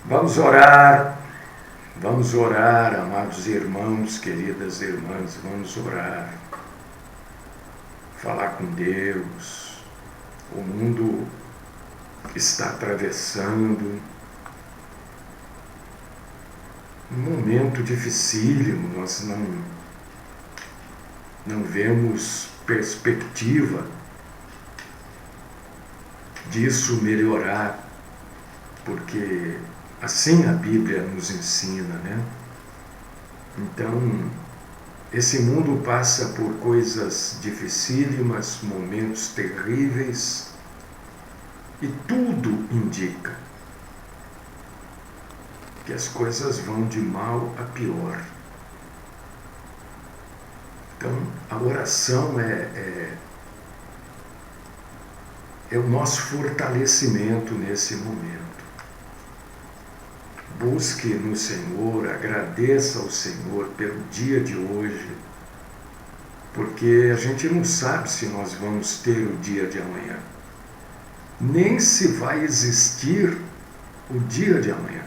Vamos orar, amados irmãos, queridas irmãs, vamos orar. Falar com Deus. O mundo está atravessando um momento dificílimo, nós não vemos perspectiva disso melhorar, porque assim a Bíblia nos ensina, né? Então, esse mundo passa por coisas dificílimas, momentos terríveis, e tudo indica que as coisas vão de mal a pior. Então, a oração é o nosso fortalecimento nesse momento. Busque no Senhor, agradeça ao Senhor pelo dia de hoje, porque a gente não sabe se nós vamos ter o dia de amanhã, nem se vai existir o dia de amanhã,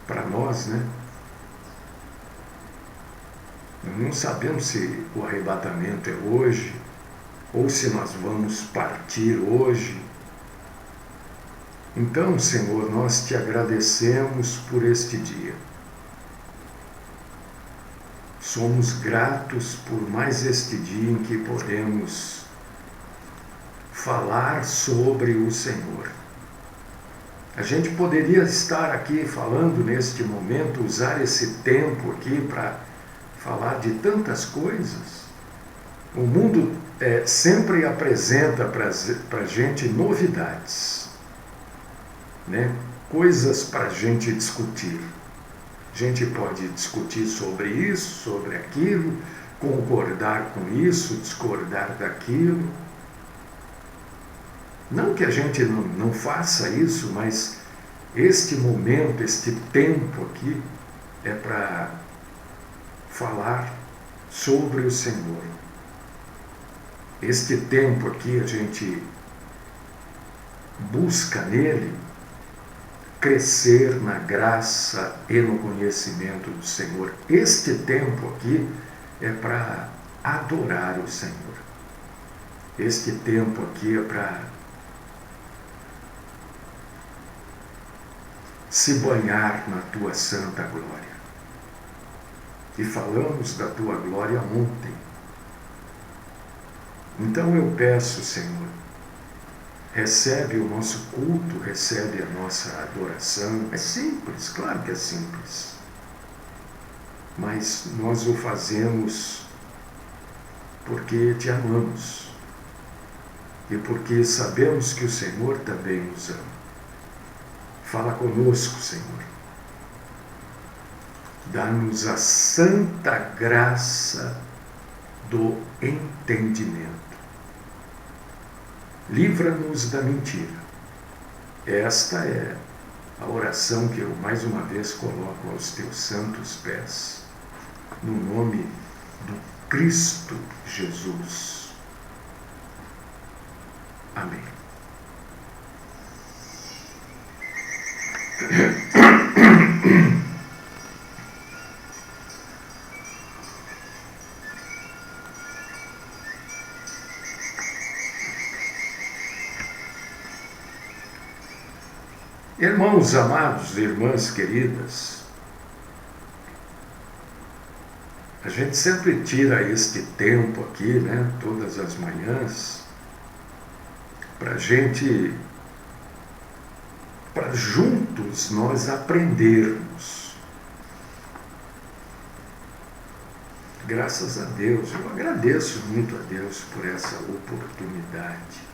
para nós, né? Nós não sabemos se o arrebatamento é hoje, ou se nós vamos partir hoje. Então, Senhor, nós te agradecemos por este dia. Somos gratos por mais este dia em que podemos falar sobre o Senhor. A gente poderia estar aqui falando neste momento, usar esse tempo aqui para falar de tantas coisas. O mundo sempre apresenta para a gente novidades, né? Coisas para a gente discutir. A gente pode discutir sobre isso, sobre aquilo, concordar com isso, discordar daquilo. Não que a gente não faça isso, mas este momento, este tempo aqui é para falar sobre o Senhor. Este tempo aqui a gente busca nele crescer na graça e no conhecimento do Senhor. Este tempo aqui é para adorar o Senhor. Este tempo aqui é para se banhar na tua santa glória. E falamos da tua glória ontem. Então eu peço, Senhor, recebe o nosso culto, recebe a nossa adoração. É simples, claro que é simples. Mas nós o fazemos porque te amamos. E porque sabemos que o Senhor também nos ama. Fala conosco, Senhor. Dá-nos a santa graça do entendimento. Livra-nos da mentira. Esta é a oração que eu mais uma vez coloco aos teus santos pés, no nome do Cristo Jesus. Amém. Irmãos amados, irmãs queridas, a gente sempre tira este tempo aqui, né, todas as manhãs, para juntos nós aprendermos. Graças a Deus, eu agradeço muito a Deus por essa oportunidade.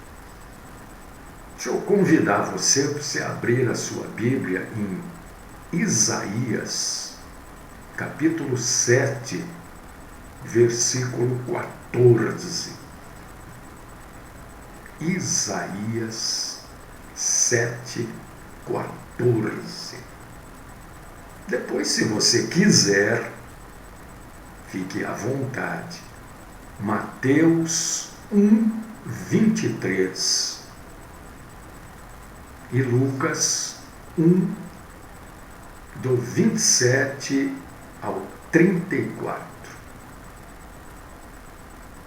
Deixa eu convidar você para você abrir a sua Bíblia em Isaías, capítulo 7, versículo 14. Isaías 7, 14. Depois, se você quiser, fique à vontade. Mateus 1, 23. E Lucas 1, do 27 ao 34.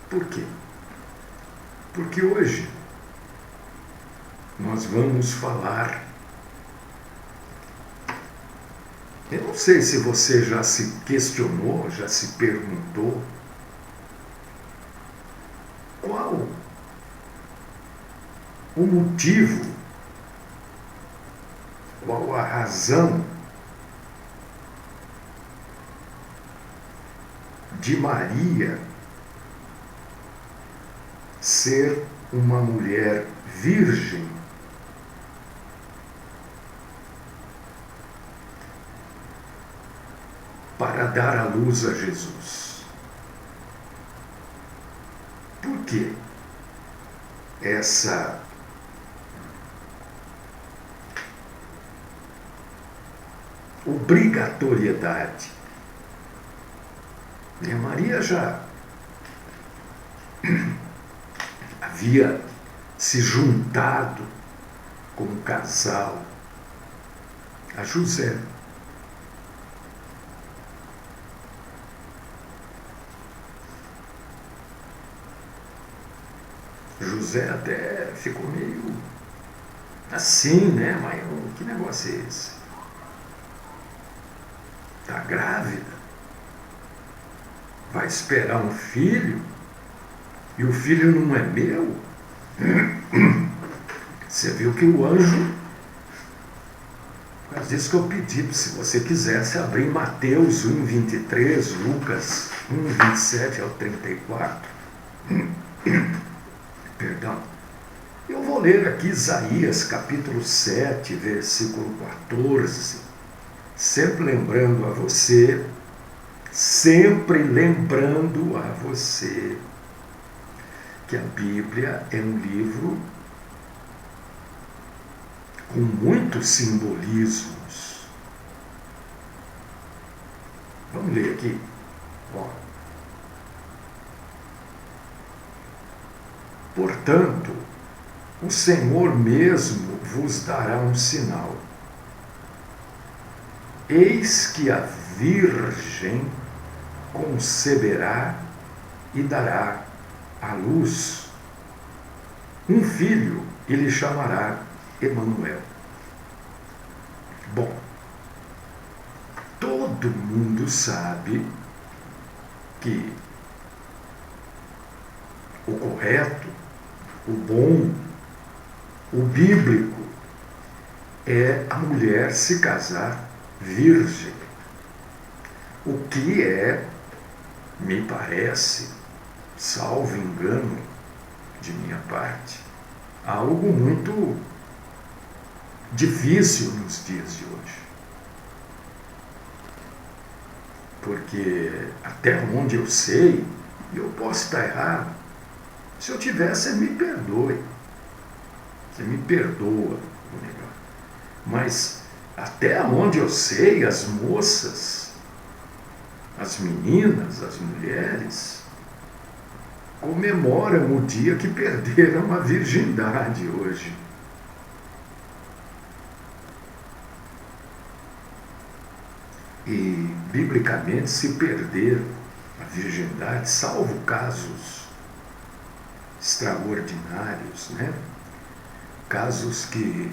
Por quê? Porque hoje nós vamos falar. Eu não sei se você já se questionou, já se perguntou qual o motivo, qual a razão de Maria ser uma mulher virgem para dar à luz a Jesus. Por que essa obrigatoriedade? E a Maria já havia se juntado com um casal a José. José até ficou meio assim, né? Mas que negócio é esse? Está grávida? Vai esperar um filho? E o filho não é meu? Você viu que o anjo, mas isso que eu pedi, se você quisesse abrir Mateus 1:23, Lucas 1:27 ao 34. Perdão. Eu vou ler aqui Isaías capítulo 7, versículo 14. Sempre lembrando a você que a Bíblia é um livro com muitos simbolismos. Vamos ler aqui. Ó. Portanto, o Senhor mesmo vos dará um sinal. Eis que a Virgem conceberá e dará à luz um filho e lhe chamará Emanuel. Bom, todo mundo sabe que o correto, o bom, o bíblico é a mulher se casar virgem. O que é, me parece, salvo engano de minha parte, algo muito difícil nos dias de hoje. Porque até onde eu sei, e eu posso estar errado, se eu tivesse, me perdoe. Você me perdoa, melhor. Mas até onde eu sei, as moças, as meninas, as mulheres, comemoram o dia que perderam a virgindade hoje. E, biblicamente, se perder a virgindade, salvo casos extraordinários, né? Casos que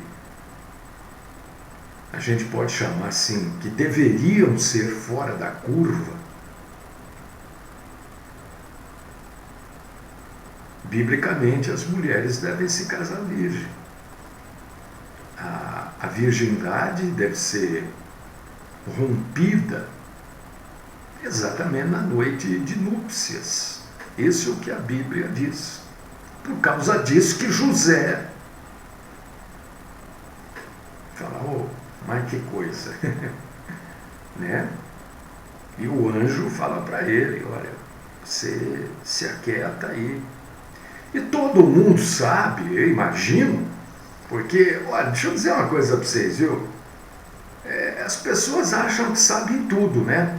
a gente pode chamar assim, que deveriam ser fora da curva, biblicamente as mulheres devem se casar virgem. A virgindade deve ser rompida exatamente na noite de núpcias. Isso é o que a Bíblia diz. Por causa disso que José fala, oh, mas que coisa, né? E o anjo fala para ele, olha, você se aquieta aí. E todo mundo sabe, eu imagino, porque, olha, deixa eu dizer uma coisa para vocês, viu? As pessoas acham que sabem tudo, né?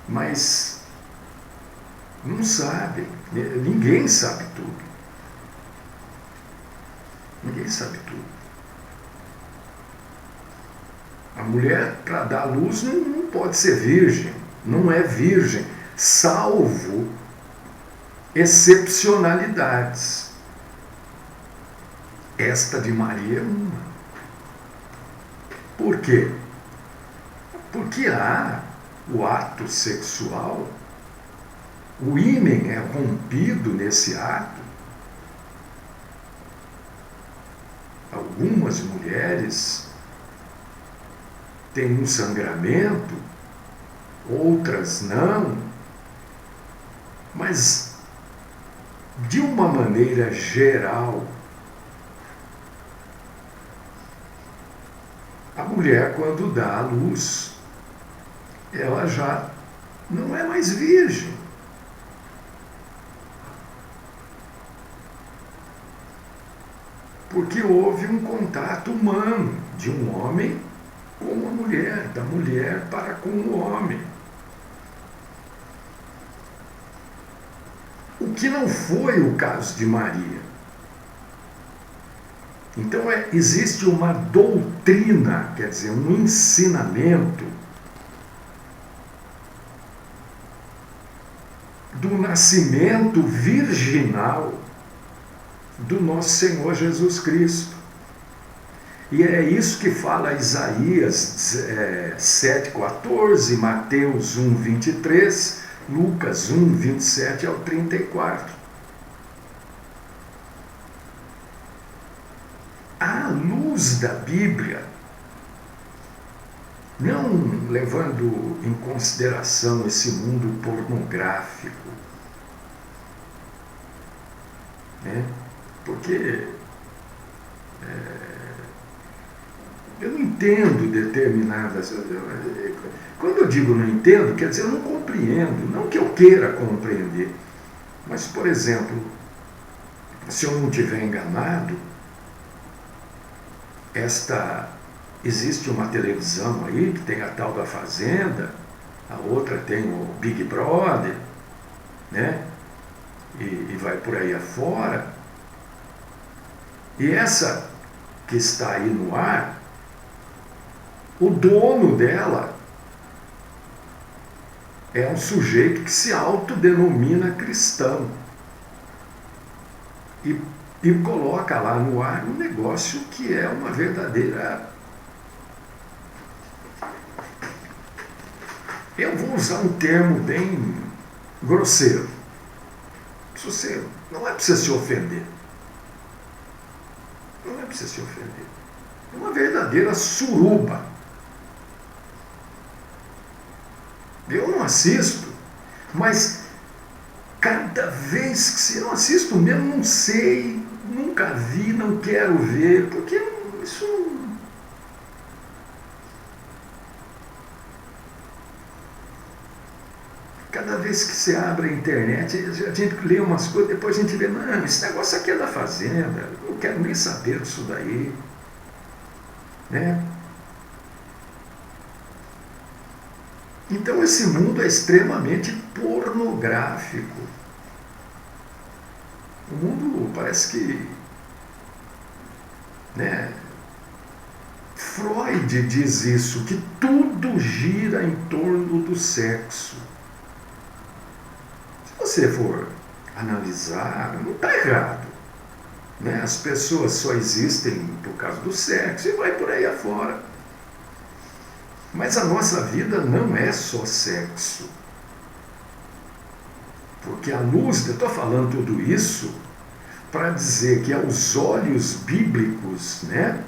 Mas não sabem. Ninguém sabe tudo. Ninguém sabe tudo. A mulher, para dar luz, não pode ser virgem, não é virgem, salvo excepcionalidades. Esta de Maria é uma. Por quê? Porque há o ato sexual, o ímen é rompido nesse ato. Algumas mulheres têm um sangramento, outras não, mas de uma maneira geral, a mulher, quando dá à luz, ela já não é mais virgem. Porque houve um contato humano de um homem com a mulher, da mulher para com o homem. O que não foi o caso de Maria. Então existe uma doutrina, quer dizer, um ensinamento do nascimento virginal do nosso Senhor Jesus Cristo. E é isso que fala Isaías 7,14, Mateus 1,23, Lucas 1,27 ao 34. À luz da Bíblia, não levando em consideração esse mundo pornográfico, né? Porque eu não entendo determinadas... Quando eu digo não entendo, quer dizer eu não compreendo, não que eu queira compreender. Mas, por exemplo, se eu não estiver enganado, existe uma televisão aí que tem a tal da Fazenda, a outra tem o Big Brother, né? E vai por aí afora. E essa que está aí no ar, o dono dela é um sujeito que se autodenomina cristão e coloca lá no ar um negócio que é uma verdadeira... Eu vou usar um termo bem grosseiro. Não é para você se ofender. Não é para você se ofender. É uma verdadeira suruba. Eu não assisto, mas cada vez que se eu assisto mesmo, não sei, nunca vi, não quero ver, porque isso não... Cada vez que você abre a internet, a gente lê umas coisas, depois a gente vê, não, esse negócio aqui é da Fazenda, eu não quero nem saber disso daí, né? Então esse mundo é extremamente pornográfico. O mundo parece que, né? Freud diz isso, que tudo gira em torno do sexo. Se você for analisar, não está errado, né? As pessoas só existem por causa do sexo e vai por aí afora. Mas a nossa vida não é só sexo. Porque a luz, eu estou falando tudo isso para dizer que aos olhos bíblicos, né,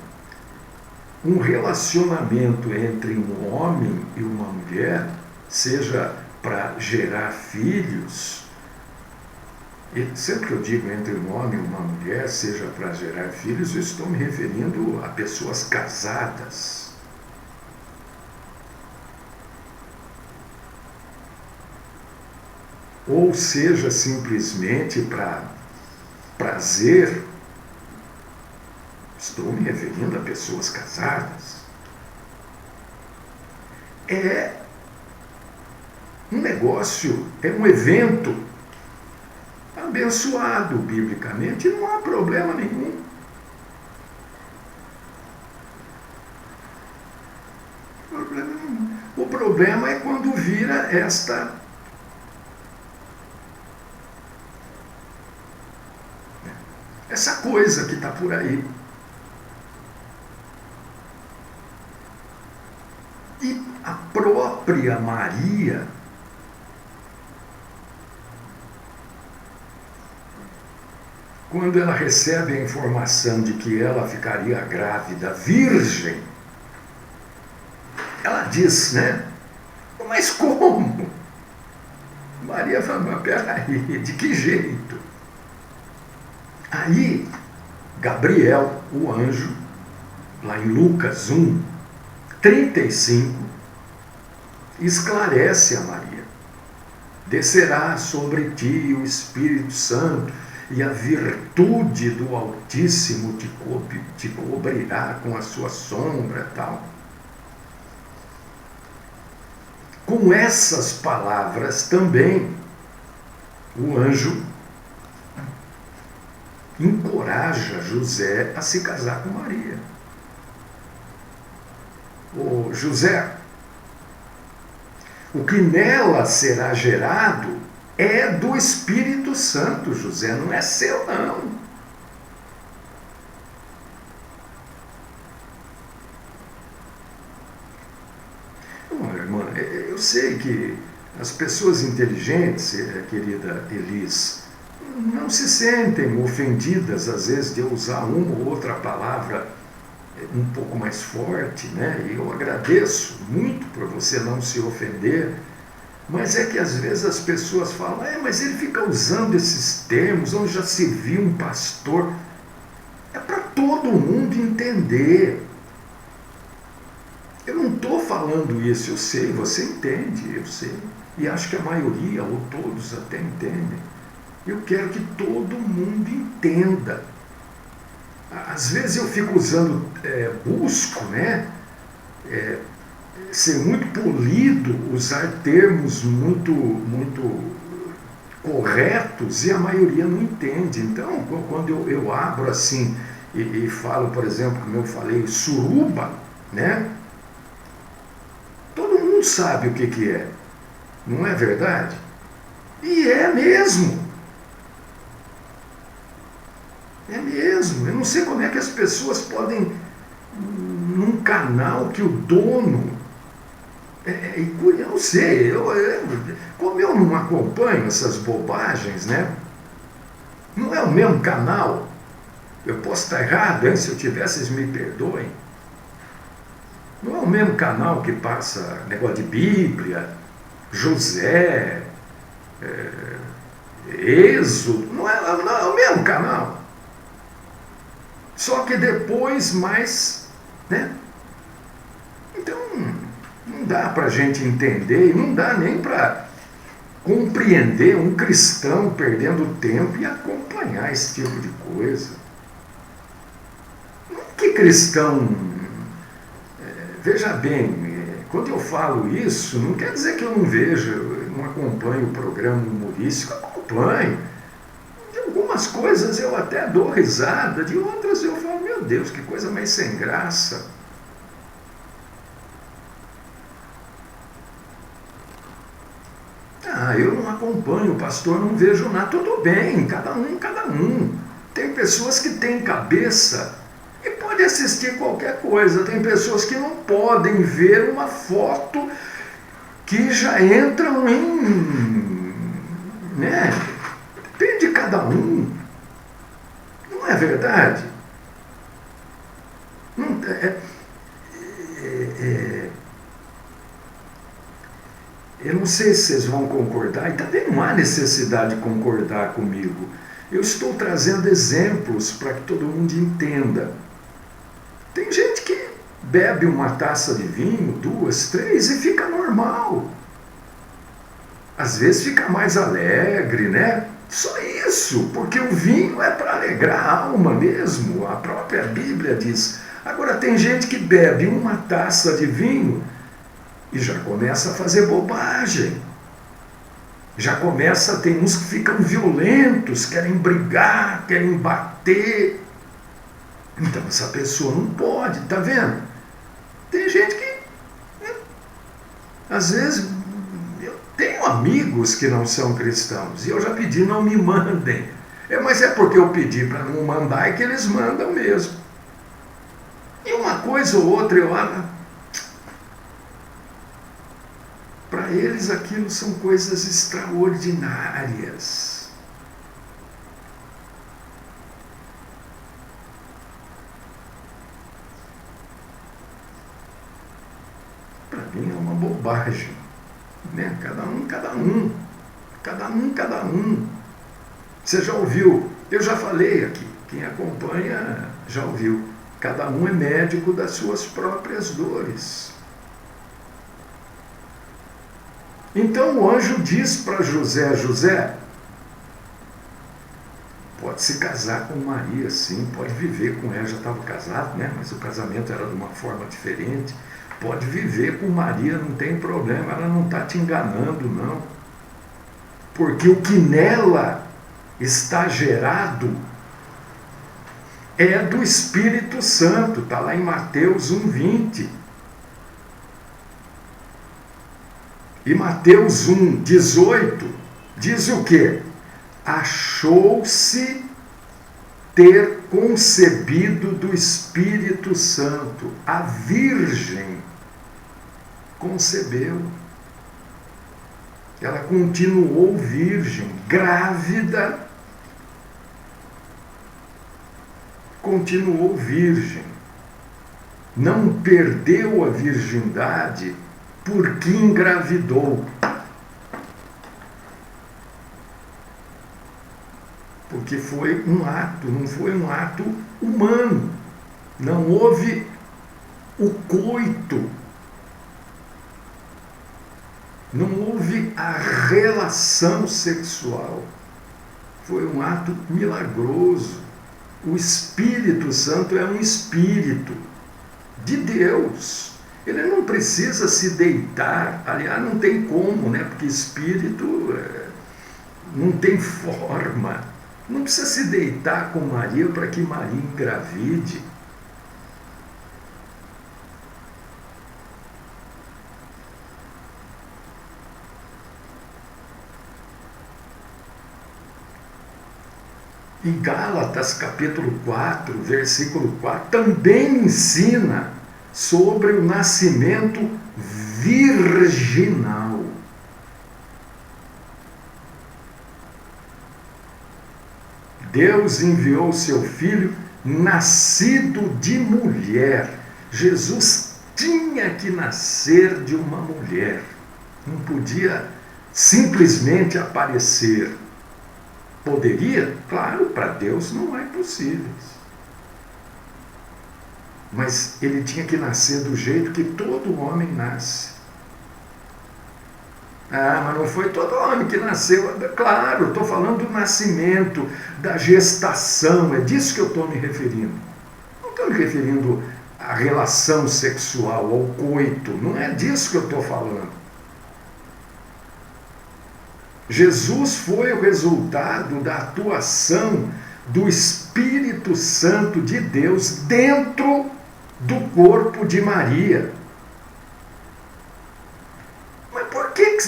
um relacionamento entre um homem e uma mulher, seja para gerar filhos, e sempre que eu digo entre um homem e uma mulher, seja para gerar filhos, eu estou me referindo a pessoas casadas. Ou seja, simplesmente para prazer, estou me referindo a pessoas casadas. É um negócio, é um evento abençoado biblicamente, e não há problema nenhum. problema é quando vira essa coisa que está por aí. E a própria Maria, quando ela recebe a informação de que ela ficaria grávida, virgem, ela diz, né? Mas como? Maria fala, mas peraí, de que jeito? Aí, Gabriel, o anjo, lá em Lucas 1:35, esclarece a Maria: descerá sobre ti o Espírito Santo, e a virtude do Altíssimo te cobrirá com a sua sombra, tal. Com essas palavras também, o anjo encoraja José a se casar com Maria. Ô José, o que nela será gerado é do Espírito Santo, José, não é seu, não. Irmã, eu sei que as pessoas inteligentes, querida Elis, não se sentem ofendidas, às vezes, de eu usar uma ou outra palavra um pouco mais forte, né? E eu agradeço muito por você não se ofender, mas é que às vezes as pessoas falam, mas ele fica usando esses termos, onde já se viu um pastor. É para todo mundo entender. Eu não estou falando isso, eu sei, você entende, eu sei. E acho que a maioria, ou todos até entendem. Eu quero que todo mundo entenda. Às vezes eu fico usando, busco, né? Ser muito polido, usar termos muito corretos e a maioria não entende. Então, quando eu abro assim e falo, por exemplo, como eu falei, suruba, né? Todo mundo sabe o que é, não é verdade? E é mesmo. É mesmo. Eu não sei como é que as pessoas podem, num canal que o dono... eu não sei, como eu não acompanho essas bobagens, né? Não é o mesmo canal. Eu posso estar errado, hein? Se eu tivesse, vocês me perdoem. Não é o mesmo canal que passa negócio de Bíblia, José, Êxodo. Não é o mesmo canal. Só que depois mais, né? Então, não dá para a gente entender, e não dá nem para compreender um cristão perdendo tempo e acompanhar esse tipo de coisa. Que cristão... Veja bem, quando eu falo isso, não quer dizer que eu não vejo, não acompanho o programa humorístico, acompanho. De algumas coisas eu até dou risada, de outras eu falo, meu Deus, que coisa mais sem graça. Eu não acompanho, pastor, não vejo nada. Tudo bem, cada um. Tem pessoas que têm cabeça e podem assistir qualquer coisa. Tem pessoas que não podem ver uma foto que já entram em... né? Depende de cada um. Não é verdade? Não, eu não sei se vocês vão concordar, e também não há necessidade de concordar comigo. Eu estou trazendo exemplos para que todo mundo entenda. Tem gente que bebe uma taça de vinho, 2, 3 e fica normal. Às vezes fica mais alegre, né? Só isso, porque o vinho é para alegrar a alma mesmo. A própria Bíblia diz. Agora tem gente que bebe uma taça de vinho e já começa a fazer bobagem. Já começa, tem uns que ficam violentos, querem brigar, querem bater. Então essa pessoa não pode, tá vendo? Tem gente que... Às vezes, eu tenho amigos que não são cristãos e eu já pedi, não me mandem. Mas é porque eu pedi para não mandar é que eles mandam mesmo. E uma coisa ou outra eu para eles aquilo são coisas extraordinárias. Para mim é uma bobagem, né? Cada um. Você já ouviu? Eu já falei aqui, quem acompanha já ouviu. Cada um é médico das suas próprias dores. Então o anjo diz para José: José, pode se casar com Maria, sim, pode viver com ela, já estava casado, né? Mas o casamento era de uma forma diferente. Pode viver com Maria, não tem problema, ela não está te enganando, não. Porque o que nela está gerado é do Espírito Santo, está lá em Mateus 1,20. E Mateus 1,18 diz o quê? Achou-se ter concebido do Espírito Santo. A Virgem concebeu. Ela continuou virgem, grávida, continuou virgem. Não perdeu a virgindade porque engravidou. Porque foi um ato, não foi um ato humano. Não houve o coito. Não houve a relação sexual. Foi um ato milagroso. O Espírito Santo é um Espírito de Deus. Ele não precisa se deitar. Aliás, não tem como, né? Porque Espírito não tem forma. Não precisa se deitar com Maria para que Maria engravide. Em Gálatas capítulo 4, versículo 4, também ensina sobre o nascimento virginal. Deus enviou seu filho nascido de mulher. Jesus tinha que nascer de uma mulher. Não podia simplesmente aparecer. Poderia? Claro, para Deus não é possível. Mas ele tinha que nascer do jeito que todo homem nasce. Mas não foi todo homem que nasceu. Claro, estou falando do nascimento, da gestação, é disso que eu estou me referindo. Não estou me referindo à relação sexual, ao coito, não é disso que eu estou falando. Jesus foi o resultado da atuação do Espírito Santo de Deus dentro do corpo de Maria. Mas por que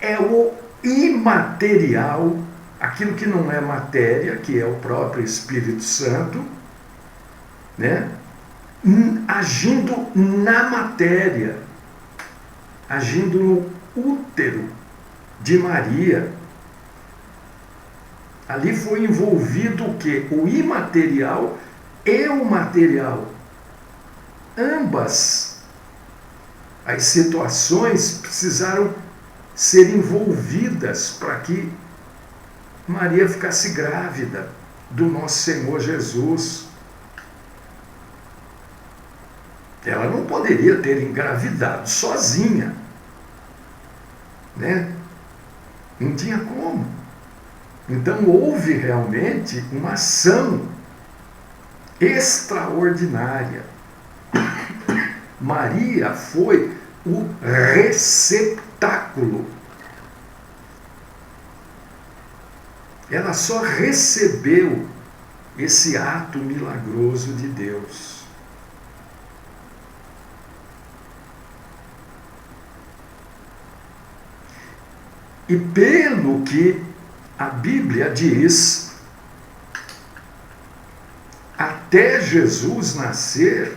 é o imaterial, aquilo que não é matéria, que é o próprio Espírito Santo, né? Agindo na matéria, agindo no útero de Maria. Ali foi envolvido o quê? O imaterial e o material. Ambas as situações precisaram ser envolvidas para que Maria ficasse grávida do nosso Senhor Jesus. Ela não poderia ter engravidado sozinha, né? Não tinha como. Então houve realmente uma ação extraordinária. Maria foi o receptáculo. Ela só recebeu esse ato milagroso de Deus. E pelo que a Bíblia diz, até Jesus nascer,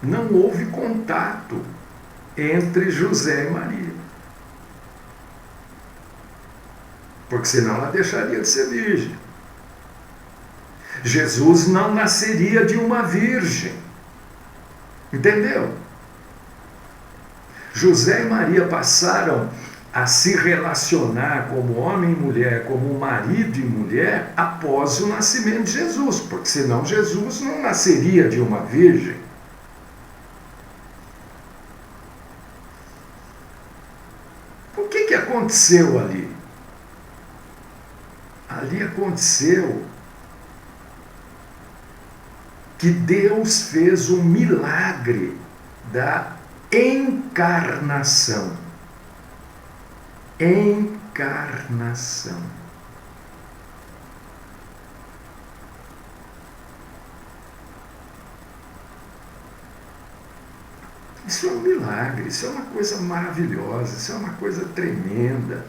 não houve contato entre José e Maria. Porque senão ela deixaria de ser virgem. Jesus não nasceria de uma virgem. Entendeu? José e Maria passaram a se relacionar como homem e mulher, como marido e mulher, após o nascimento de Jesus, porque senão Jesus não nasceria de uma virgem. O que aconteceu ali? Ali aconteceu que Deus fez um milagre da encarnação. Encarnação. Isso é um milagre, isso é uma coisa maravilhosa, isso é uma coisa tremenda.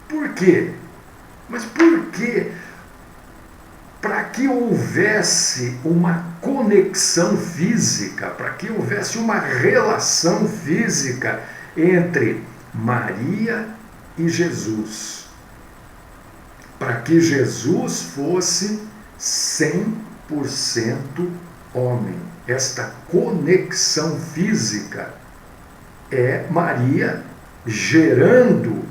Por quê? Mas por quê? Para que houvesse uma conexão física, para que houvesse uma relação física entre Maria e Jesus, para que Jesus fosse 100% homem. Esta conexão física é Maria gerando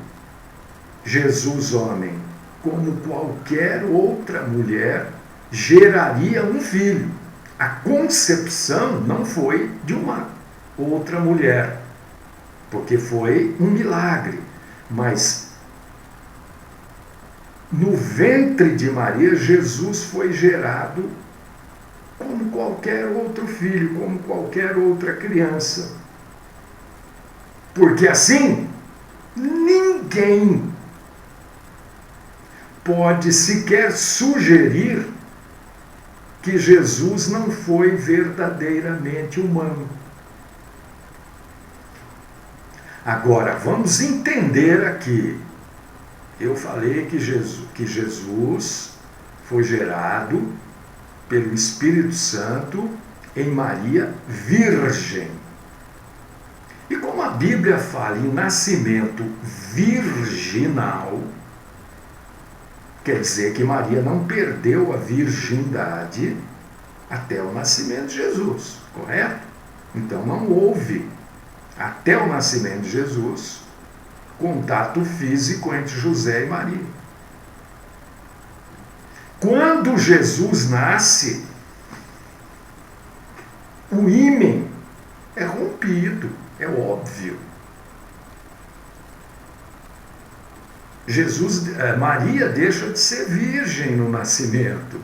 Jesus homem, como qualquer outra mulher geraria um filho. A concepção não foi de uma outra mulher, porque foi um milagre, mas no ventre de Maria, Jesus foi gerado como qualquer outro filho, como qualquer outra criança. Porque assim, ninguém pode sequer sugerir que Jesus não foi verdadeiramente humano. Agora, vamos entender aqui. Eu falei que Jesus foi gerado pelo Espírito Santo em Maria virgem. E como a Bíblia fala em nascimento virginal, quer dizer que Maria não perdeu a virgindade até o nascimento de Jesus, correto? Então não houve, até o nascimento de Jesus, contato físico entre José e Maria. Quando Jesus nasce, o ímen é rompido, é óbvio. Maria deixa de ser virgem no nascimento.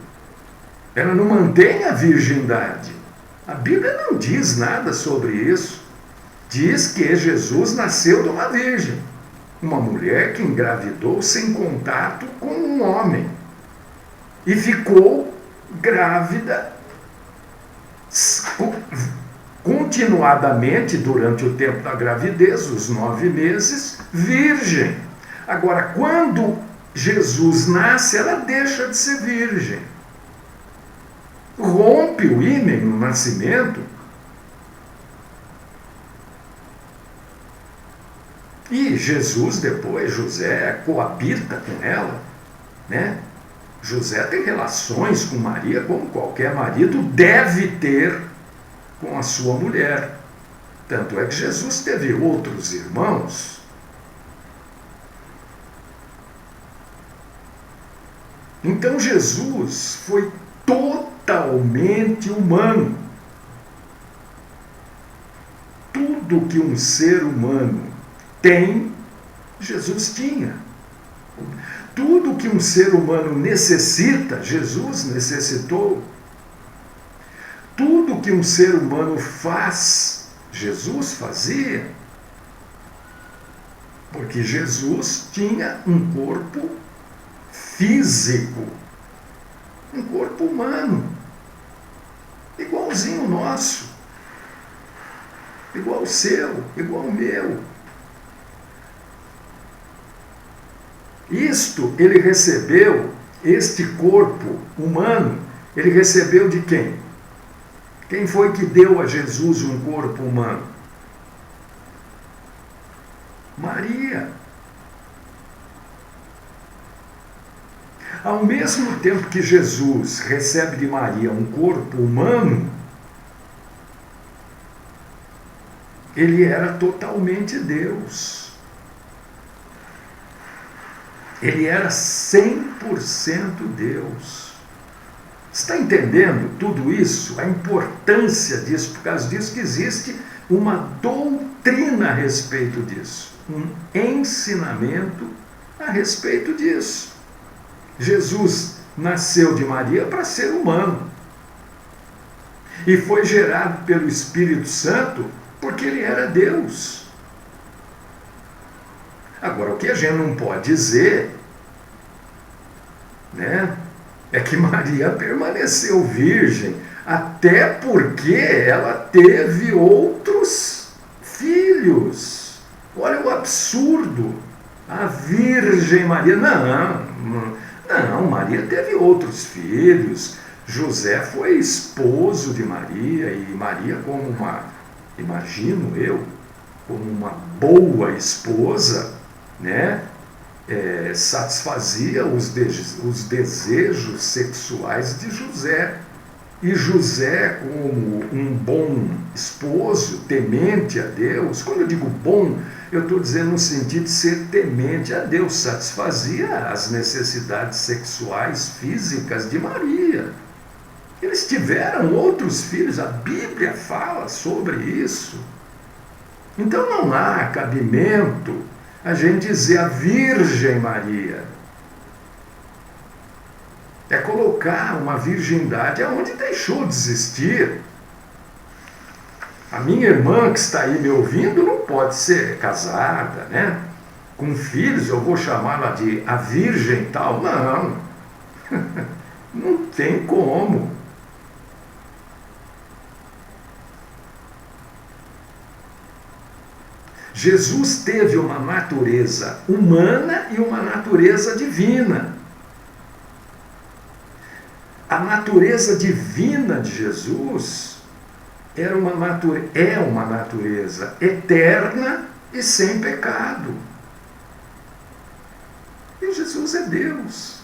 Ela não mantém a virgindade. A Bíblia não diz nada sobre isso. Diz que Jesus nasceu de uma virgem. Uma mulher que engravidou sem contato com um homem. E ficou grávida continuadamente durante o tempo da gravidez, os 9 meses, virgem. Agora, quando Jesus nasce, ela deixa de ser virgem. Rompe o ímen no nascimento. E Jesus, depois, José coabita com ela, né? José tem relações com Maria como qualquer marido deve ter com a sua mulher. Tanto é que Jesus teve outros irmãos. Então Jesus foi totalmente humano. Tudo que um ser humano tem, Jesus tinha. Tudo que um ser humano necessita, Jesus necessitou. Tudo que um ser humano faz, Jesus fazia. Porque Jesus tinha um corpo físico, um corpo humano, igualzinho o nosso. igual o seu, igual o meu. Isto ele recebeu, este corpo humano, ele recebeu de quem? Quem foi que deu a Jesus um corpo humano? Maria. Ao mesmo tempo que Jesus recebe de Maria um corpo humano, ele era totalmente Deus. Ele era 100% Deus. Está entendendo tudo isso? A importância disso, por causa disso que existe uma doutrina a respeito disso. Um ensinamento a respeito disso. Jesus nasceu de Maria para ser humano. E foi gerado pelo Espírito Santo porque ele era Deus. Agora, o que a gente não pode dizer, né, é que Maria permaneceu virgem, até porque ela teve outros filhos. Olha o absurdo. A Virgem Maria, não, Maria teve outros filhos. José foi esposo de Maria, e Maria, imagino eu, como uma boa esposa, né, satisfazia os desejos sexuais de José. E José, como um bom esposo, temente a Deus, quando eu digo bom, eu estou dizendo no sentido de ser temente a Deus, satisfazia as necessidades sexuais, físicas de Maria. Eles tiveram outros filhos, a Bíblia fala sobre isso. Então não há cabimento a gente dizer a Virgem Maria. É colocar uma virgindade aonde deixou de existir. A minha irmã que está aí me ouvindo não pode ser casada, né? Com filhos, eu vou chamá-la de a Virgem tal. Não. Não tem como. Jesus teve uma natureza humana e uma natureza divina. A natureza divina de Jesus é uma natureza eterna e sem pecado. E Jesus é Deus.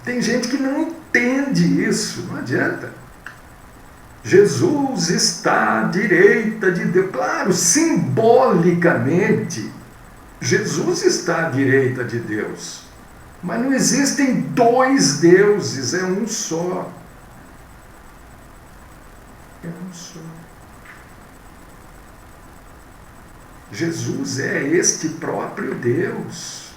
Tem gente que não entende isso, não adianta. Jesus está à direita de Deus. Claro, simbolicamente, Jesus está à direita de Deus. Mas não existem dois deuses, é um só. É um só. Jesus é este próprio Deus.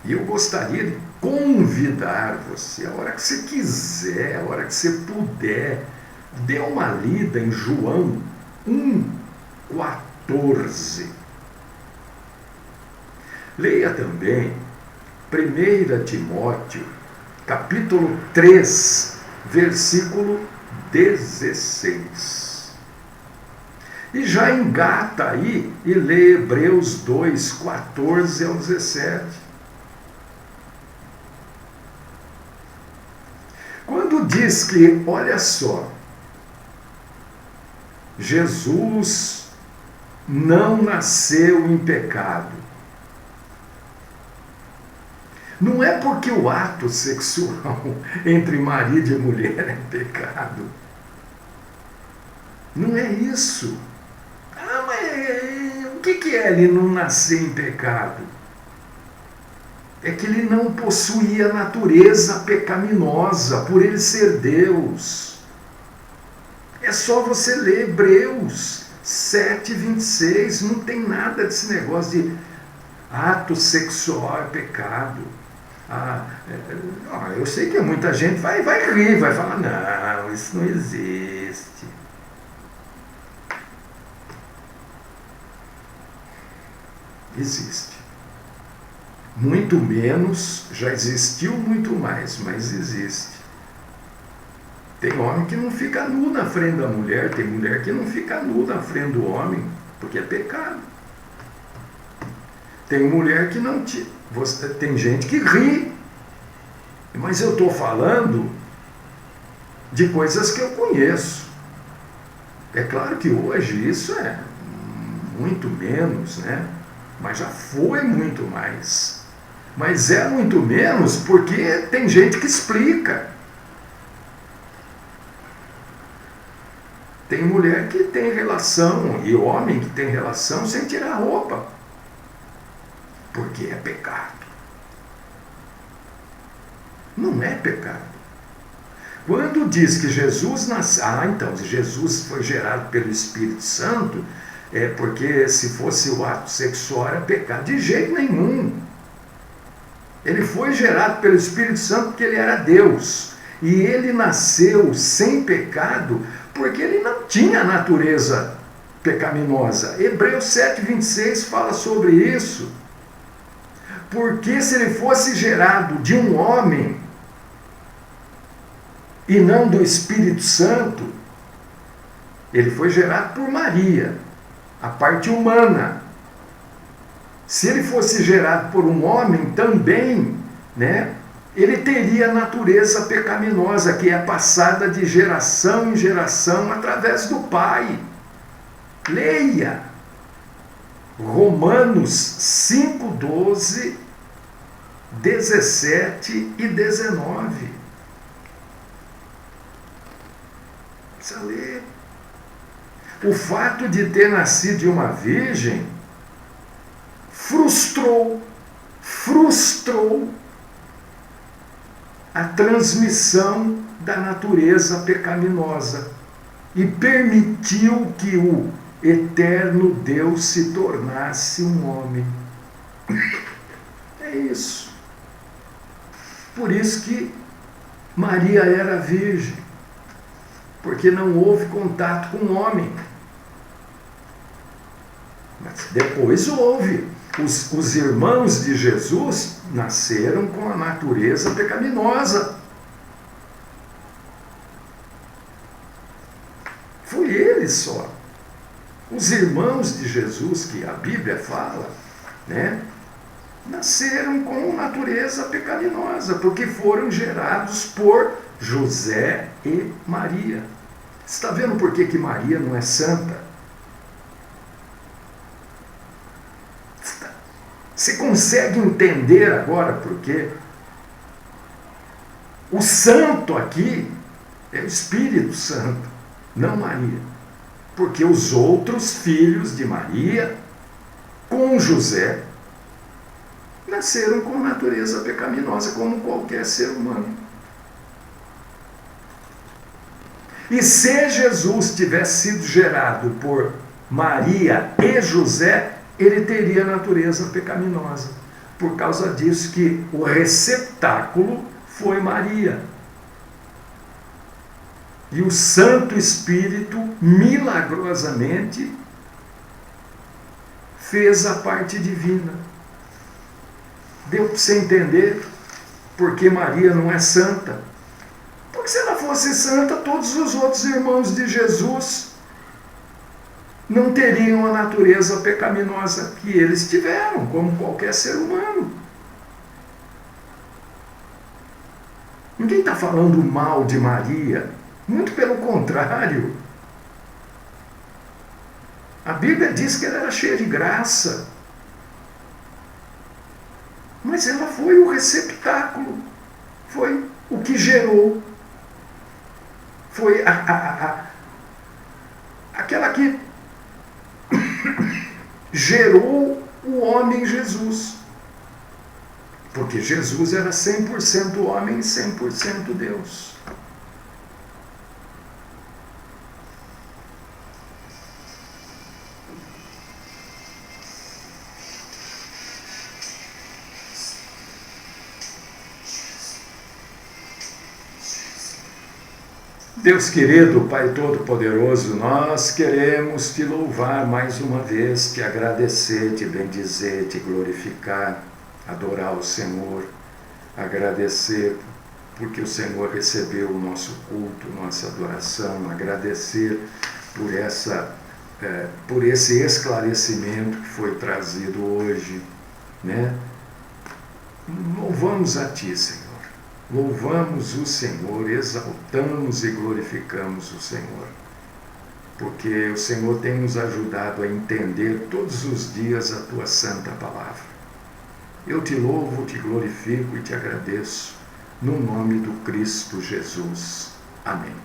E eu gostaria de convidar você, a hora que você quiser, a hora que você puder, dê uma lida em João 1,14. Leia também 1 Timóteo, capítulo 3, versículo 16. E já engata aí e lê Hebreus 2, 14 ao 17. Quando diz que, olha só, Jesus não nasceu em pecado. Não é porque o ato sexual entre marido e mulher é pecado. Não é isso. Ah, mas o que é ele não nascer em pecado? É que ele não possuía natureza pecaminosa, por ele ser Deus. É só você ler Hebreus 7:26, não tem nada desse negócio de ato sexual é pecado. Eu sei que muita gente vai rir, vai falar, não, isso não existe. Existe. Muito menos, já existiu muito mais, mas existe. Tem homem que não fica nu na frente da mulher, tem mulher que não fica nu na frente do homem, porque é pecado. Tem mulher que não te... Tem gente que ri, mas eu estou falando de coisas que eu conheço. É claro que hoje isso é muito menos, né? Mas já foi muito mais. Mas é muito menos porque tem gente que explica. Tem mulher que tem relação, e homem que tem relação sem tirar roupa. Porque é pecado. Não é pecado. Quando diz que Jesus nasceu... então, Jesus foi gerado pelo Espírito Santo, é porque se fosse o ato sexual era pecado. De jeito nenhum. Ele foi gerado pelo Espírito Santo porque ele era Deus. E ele nasceu sem pecado porque ele não tinha natureza pecaminosa. Hebreus 7,26 fala sobre isso. Porque se ele fosse gerado de um homem e não do Espírito Santo, ele foi gerado por Maria, a parte humana. Se ele fosse gerado por um homem também, né, ele teria a natureza pecaminosa, que é passada de geração em geração através do pai. Leia Romanos 5, 12, 17 e 19. Precisa ler. O fato de ter nascido de uma virgem frustrou a transmissão da natureza pecaminosa e permitiu que o eterno Deus se tornasse um homem. É isso. Por isso que Maria era virgem, porque não houve contato com o homem. Mas depois houve. Os irmãos de Jesus nasceram com a natureza pecaminosa. Foi eles só. Os irmãos de Jesus, que a Bíblia fala, né, nasceram com natureza pecaminosa, porque foram gerados por José e Maria. Você está vendo por que Maria não é santa? Você consegue entender agora por quê? O santo aqui é o Espírito Santo, não Maria. Porque os outros filhos de Maria, com José, nasceram com natureza pecaminosa, como qualquer ser humano. E se Jesus tivesse sido gerado por Maria e José, ele teria natureza pecaminosa. Por causa disso que o receptáculo foi Maria. E o Santo Espírito, milagrosamente, fez a parte divina. Deu para você entender por que Maria não é santa? Porque se ela fosse santa, todos os outros irmãos de Jesus não teriam a natureza pecaminosa que eles tiveram, como qualquer ser humano. Ninguém está falando mal de Maria, muito pelo contrário. A Bíblia diz que ela era cheia de graça. Mas ela foi o receptáculo, foi o que gerou, foi aquela que gerou o homem Jesus. Porque Jesus era 100% homem e 100% Deus. Deus querido, Pai Todo-Poderoso, nós queremos Te louvar mais uma vez, Te agradecer, Te bendizer, Te glorificar. adorar o Senhor, agradecer porque o Senhor recebeu o nosso culto, nossa adoração, agradecer por esse esclarecimento que foi trazido hoje, né? Louvamos a Ti, Senhor. Louvamos o Senhor, exaltamos e glorificamos o Senhor, porque o Senhor tem nos ajudado a entender todos os dias a Tua santa palavra. Eu te louvo, te glorifico e te agradeço, no nome do Cristo Jesus. Amém.